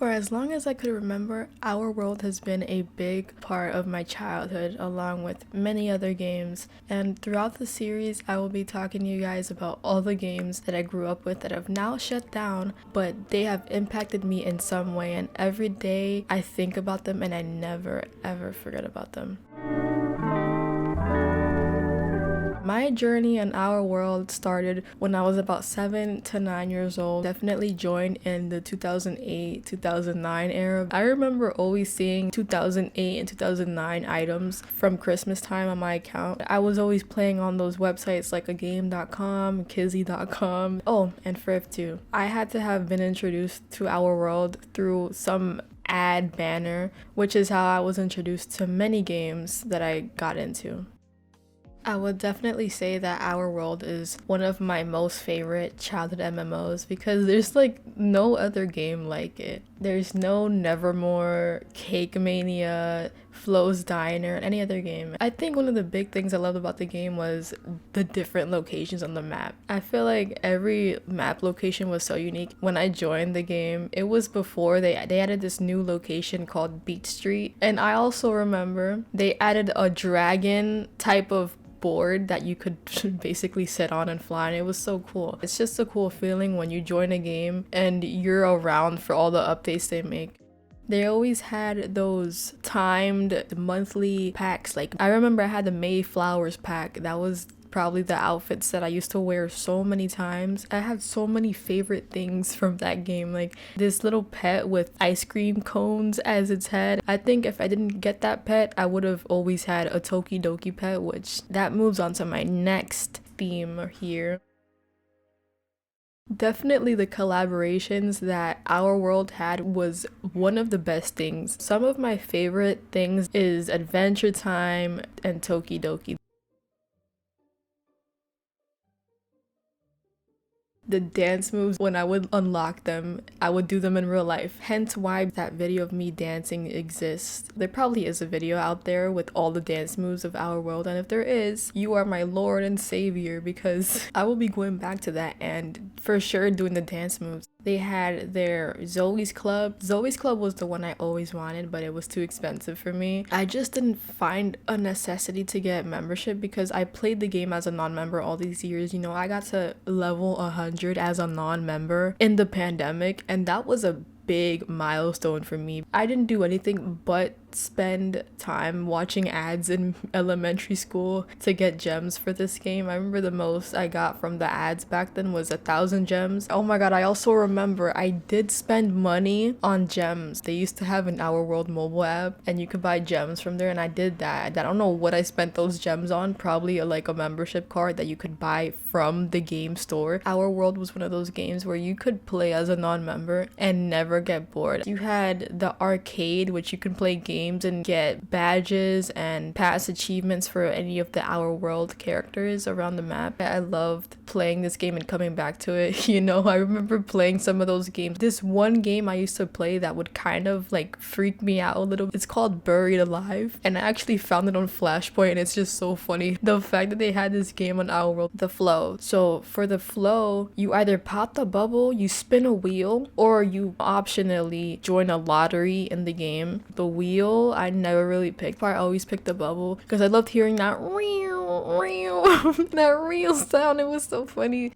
For as long as I could remember, OurWorld has been a big part of my childhood along with many other games, and throughout the series I will be talking to you guys about all the games that I grew up with that have now shut down, but they have impacted me in some way, and every day I think about them and I never ever forget about them. My journey in OurWorld started when I was about 7 to 9 years old. Definitely joined in the 2008-2009 era. I remember always seeing 2008 and 2009 items from Christmas time on my account. I was always playing on those websites like agame.com, kizzy.com, oh, and Friv too. I had to have been introduced to OurWorld through some ad banner, which is how I was introduced to many games that I got into. I would definitely say that OurWorld is one of my most favorite childhood MMOs because there's like no other game like it. There's no Nevermore, Cake Mania, Flo's Diner, any other game. I think one of the big things I loved about the game was the different locations on the map. I feel like every map location was so unique. When I joined the game, it was before they added this new location called Beach Street. And I also remember they added a dragon type of board that you could basically sit on and fly, and it was so cool. It's just a cool feeling when you join a game and you're around for all the updates they make. They always had those timed monthly packs. Like I remember I had the May Flowers pack. That was probably the outfits that I used to wear so many times. I had so many favorite things from that game, like this little pet with ice cream cones as its head. I think if I didn't get that pet, I would have always had a Tokidoki pet, which that moves on to my next theme here. Definitely the collaborations that OurWorld had was one of the best things. Some of my favorite things is Adventure Time and Tokidoki. The dance moves, when I would unlock them, I would do them in real life. Hence why that video of me dancing exists. There probably is a video out there with all the dance moves of OurWorld, and if there is, you are my lord and savior because I will be going back to that and for sure doing the dance moves. They had their Zoe's Club. Zoe's Club was the one I always wanted, but it was too expensive for me. I just didn't find a necessity to get membership because I played the game as a non-member all these years. You know, I got to level 100 as a non-member in the pandemic, and that was a big milestone for me. I didn't do anything but spend time watching ads in elementary school to get gems for this game. I remember the most I got from the ads back then was 1,000 gems. Oh my god, I also remember I did spend money on gems. They used to have an OurWorld mobile app and you could buy gems from there, and I did that. I don't know what I spent those gems on, probably like a membership card that you could buy from the game store. OurWorld was one of those games where you could play as a non-member and never get bored. You had the arcade, which you can play games and get badges and pass achievements for any of the OurWorld characters around the map. I loved playing this game and coming back to it. You know, I remember playing some of those games. This one game I used to play that would kind of like freak me out a little. It's called Buried Alive, and I actually found it on Flashpoint, and it's just so funny. The fact that they had this game on OurWorld, the flow. So for the flow, you either pop the bubble, you spin a wheel, or you optionally join a lottery in the game. The wheel I never really picked, but I always picked the bubble because I loved hearing that real that real sound. It was so funny.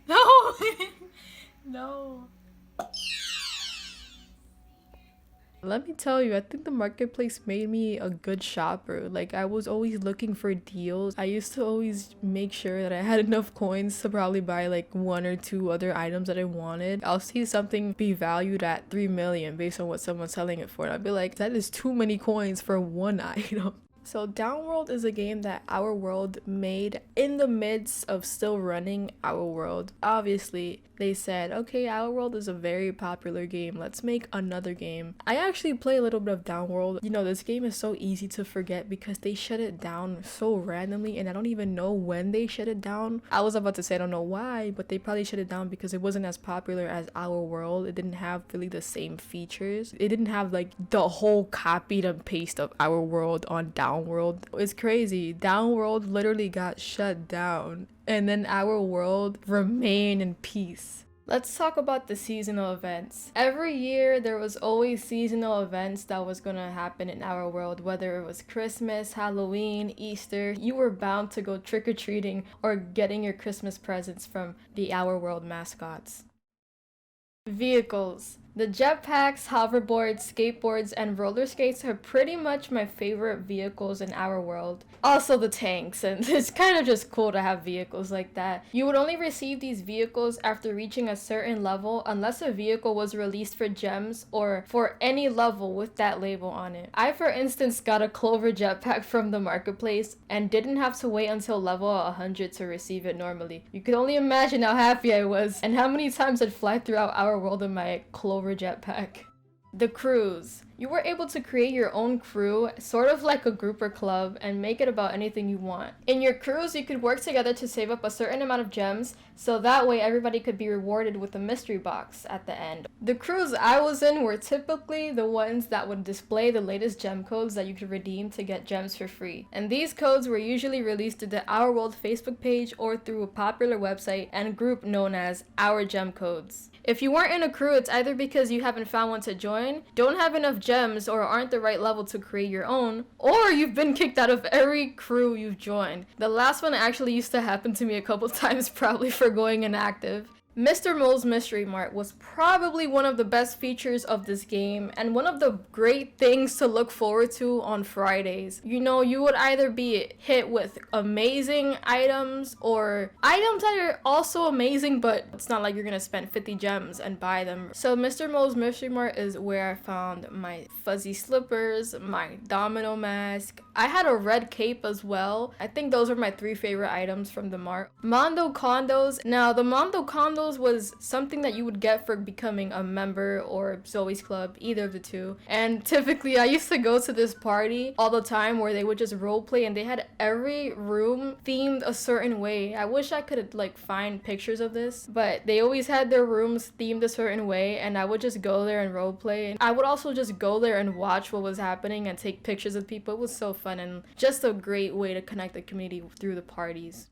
No. No. Let me tell you, I think the marketplace made me a good shopper. Like, I was always looking for deals. I used to always make sure that I had enough coins to probably buy like 1 or 2 other items that I wanted. I'll see something be valued at 3 million based on what someone's selling it for, and I'll be like, that is too many coins for one item. So DownWorld is a game that OurWorld made in the midst of still running OurWorld. Obviously, they said, okay, OurWorld is a very popular game. Let's make another game. I actually play a little bit of DownWorld. You know, this game is so easy to forget because they shut it down so randomly and I don't even know when they shut it down. I was about to say I don't know why, but they probably shut it down because it wasn't as popular as OurWorld. It didn't have really the same features. It didn't have like the whole copied and paste of OurWorld on DownWorld. It's crazy. DownWorld literally got shut down and then OurWorld remained in peace. Let's talk about the seasonal events. Every year there was always seasonal events that was gonna happen in OurWorld, whether it was Christmas, Halloween, Easter. You were bound to go trick-or-treating or getting your Christmas presents from the OurWorld mascots. Vehicles. The jetpacks, hoverboards, skateboards, and roller skates are pretty much my favorite vehicles in OurWorld. Also the tanks, and it's kind of just cool to have vehicles like that. You would only receive these vehicles after reaching a certain level unless a vehicle was released for gems or for any level with that label on it. I, for instance, got a Clover jetpack from the marketplace and didn't have to wait until level 100 to receive it normally. You could only imagine how happy I was and how many times I'd fly throughout OurWorld in my Clover jetpack. The crews. You were able to create your own crew, sort of like a group or club, and make it about anything you want. In your crews, you could work together to save up a certain amount of gems, so that way everybody could be rewarded with a mystery box at the end. The crews I was in were typically the ones that would display the latest gem codes that you could redeem to get gems for free. And these codes were usually released to the OurWorld Facebook page or through a popular website and group known as Our Gem Codes. If you weren't in a crew, it's either because you haven't found one to join, don't have enough gems, or aren't the right level to create your own, or you've been kicked out of every crew you've joined. The last one actually used to happen to me a couple times, probably for going inactive. Mr. Mole's Mystery Mart was probably one of the best features of this game and one of the great things to look forward to on Fridays. You know, you would either be hit with amazing items or items that are also amazing, but it's not like you're gonna spend 50 gems and buy them. So Mr. Mole's Mystery Mart is where I found my fuzzy slippers, my domino mask. I had a red cape as well. I think those are my 3 favorite items from the Mart. Mondo Condos. Now, the Mondo Condos was something that you would get for becoming a member or Zoe's Club, either of the two. And typically I used to go to this party all the time where they would just roleplay and they had every room themed a certain way. I wish I could like find pictures of this, but they always had their rooms themed a certain way and I would just go there and roleplay. And I would also just go there and watch what was happening and take pictures of people. It was so fun and just a great way to connect the community through the parties.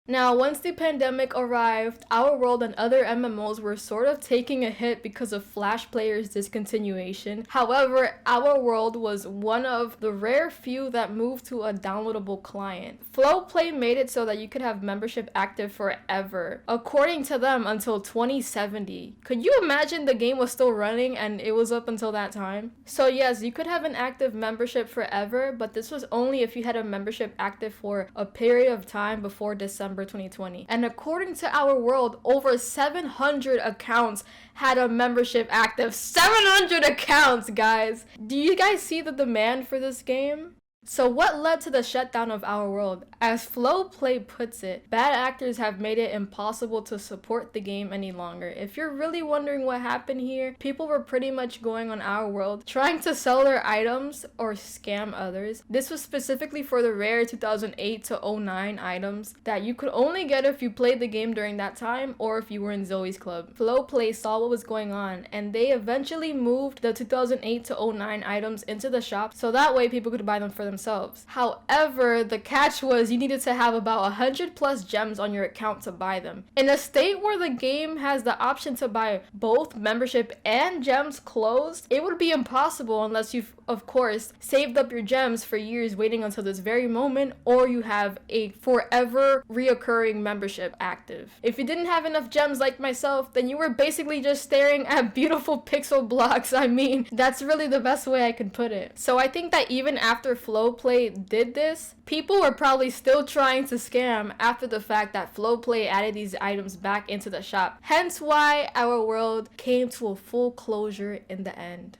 Now, once the pandemic arrived, OurWorld and other MMOs were sort of taking a hit because of Flash Player's discontinuation. However, OurWorld was one of the rare few that moved to a downloadable client. Flowplay made it so that you could have membership active forever, according to them until 2070. Could you imagine the game was still running and it was up until that time? So yes, you could have an active membership forever, but this was only if you had a membership active for a period of time before December 2020. And according to OurWorld, over 700 accounts had a membership active. 700 accounts, guys! Do you guys see the demand for this game? So what led to the shutdown of OurWorld? As Flowplay puts it, bad actors have made it impossible to support the game any longer. If you're really wondering what happened here, people were pretty much going on OurWorld trying to sell their items or scam others. This was specifically for the rare 2008 to 09 items that you could only get if you played the game during that time or if you were in Zoe's Club. Flowplay saw what was going on and they eventually moved the 2008 to 09 items into the shop so that way people could buy them for themselves. However, the catch was you needed to have about 100 plus gems on your account to buy them. In a state where the game has the option to buy both membership and gems closed, it would be impossible unless you've, of course, saved up your gems for years waiting until this very moment, or you have a forever reoccurring membership active. If you didn't have enough gems like myself, then you were basically just staring at beautiful pixel blocks. I mean, that's really the best way I could put it. So I think that even after Flowplay did this, people were probably still trying to scam after the fact that Flowplay added these items back into the shop. Hence why OurWorld came to a full closure in the end.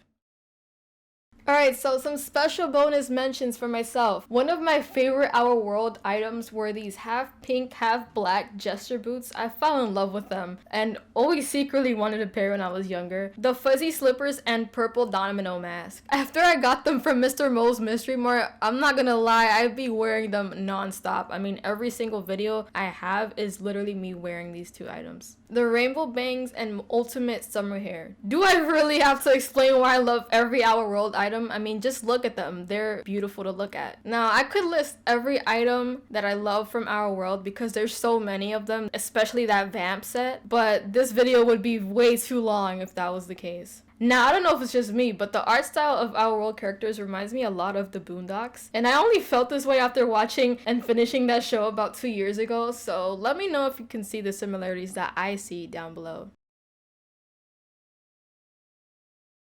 Alright, so some special bonus mentions for myself. One of my favorite OurWorld items were these half pink, half black gesture boots. I fell in love with them and always secretly wanted a pair when I was younger. The fuzzy slippers and purple domino mask. After I got them from Mr. Mo's Mystery Mart, I'm not gonna lie, I'd be wearing them non-stop. I mean, every single video I have is literally me wearing these two items. The rainbow bangs and ultimate summer hair. Do I really have to explain why I love every OurWorld item? I mean, just look at them. They're beautiful to look at. Now, I could list every item that I love from OurWorld because there's so many of them, especially that vamp set, but this video would be way too long if that was the case. Now, I don't know if it's just me, but the art style of OurWorld characters reminds me a lot of the Boondocks. And I only felt this way after watching and finishing that show about 2 years ago, so let me know if you can see the similarities that I see down below.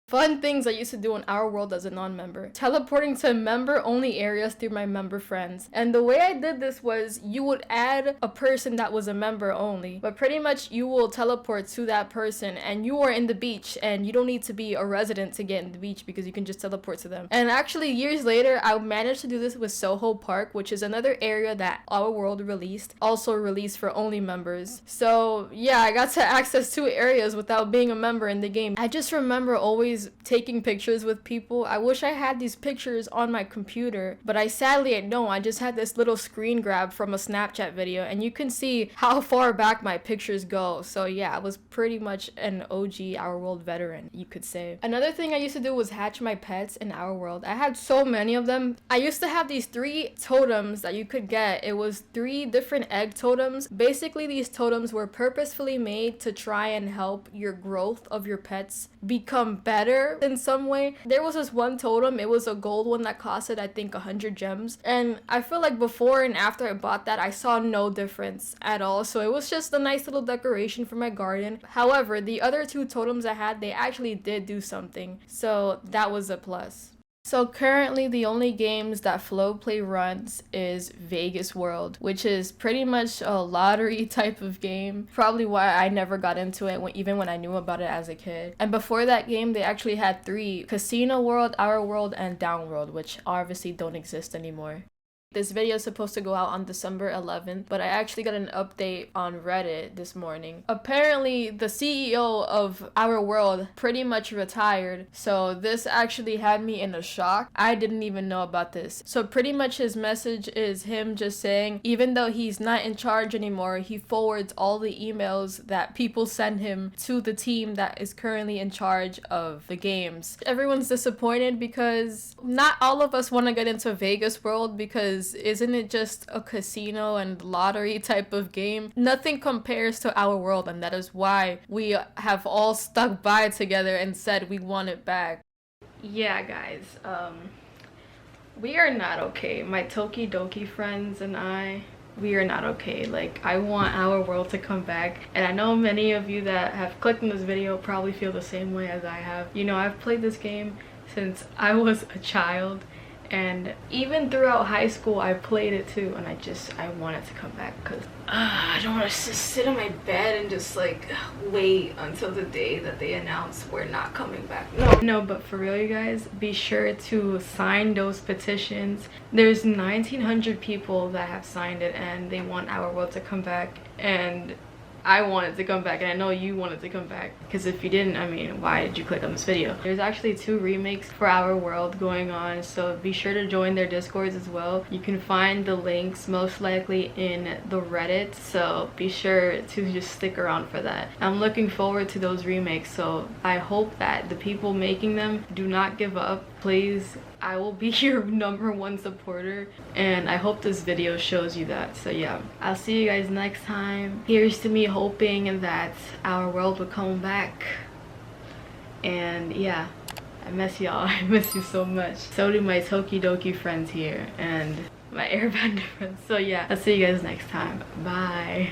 Fun things I used to do in OurWorld as a non-member. Teleporting to member-only areas through my member friends. And the way I did this was you would add a person that was a member only, but pretty much you will teleport to that person and you are in the beach and you don't need to be a resident to get in the beach because you can just teleport to them. And actually years later, I managed to do this with Soho Park, which is another area that OurWorld released, also released for only members. So yeah, I got to access 2 areas without being a member in the game. I just remember always taking pictures with people. I wish I had these pictures on my computer, but I sadly don't. I just had this little screen grab from a Snapchat video and you can see how far back my pictures go. So yeah, I was pretty much an OG OurWorld veteran, you could say. Another thing I used to do was hatch my pets in OurWorld. I had so many of them. I used to have these 3 totems that you could get. It was 3 different egg totems. Basically, these totems were purposefully made to try and help your growth of your pets become better in some way. There was this one totem, it was a gold one that costed I think 100 gems, and I feel like before and after I bought that I saw no difference at all, so it was just a nice little decoration for my garden. However, the other 2 totems I had, they actually did do something, so that was a plus. So currently the only games that Flowplay runs is Vegas World, which is pretty much a lottery type of game. Probably why I never got into it even when I knew about it as a kid. And before that game, they actually had 3: Casino World, OurWorld, and DownWorld, which obviously don't exist anymore. This video is supposed to go out on December 11th, but I actually got an update on Reddit this morning. Apparently, the CEO of OurWorld pretty much retired, so this actually had me in a shock. I didn't even know about this. So pretty much his message is him just saying, even though he's not in charge anymore, he forwards all the emails that people send him to the team that is currently in charge of the games. Everyone's disappointed because not all of us want to get into Vegas World because isn't it just a casino and lottery type of game? Nothing compares to OurWorld, and that is why we have all stuck by together and said we want it back. Yeah guys, we are not okay. My Tokidoki friends and we are not okay. Like, I want OurWorld to come back, and I know many of you that have clicked on this video probably feel the same way as I have. You know, I've played this game since I was a child, and even throughout high school I played it too, and I want it to come back because I don't want to just sit on my bed and just like wait until the day that they announce we're not coming back. No, but for real, you guys, be sure to sign those petitions. There's 1,900 people that have signed it and they want OurWorld to come back, and I want it to come back, and I know you want it to come back, because if you didn't, I mean, why did you click on this video? There's actually 2 remakes for OurWorld going on, so be sure to join their discords as well. You can find the links most likely in the Reddit, so be sure to just stick around for that. I'm looking forward to those remakes, so I hope that the people making them do not give up. Please, I will be your #1 supporter, and I hope this video shows you that. So yeah, I'll see you guys next time. Here's to me hoping that OurWorld will come back, and yeah, I miss y'all. I miss you so much. So do my Tokidoki friends here and my Airbender friends. So yeah, I'll see you guys next time. Bye.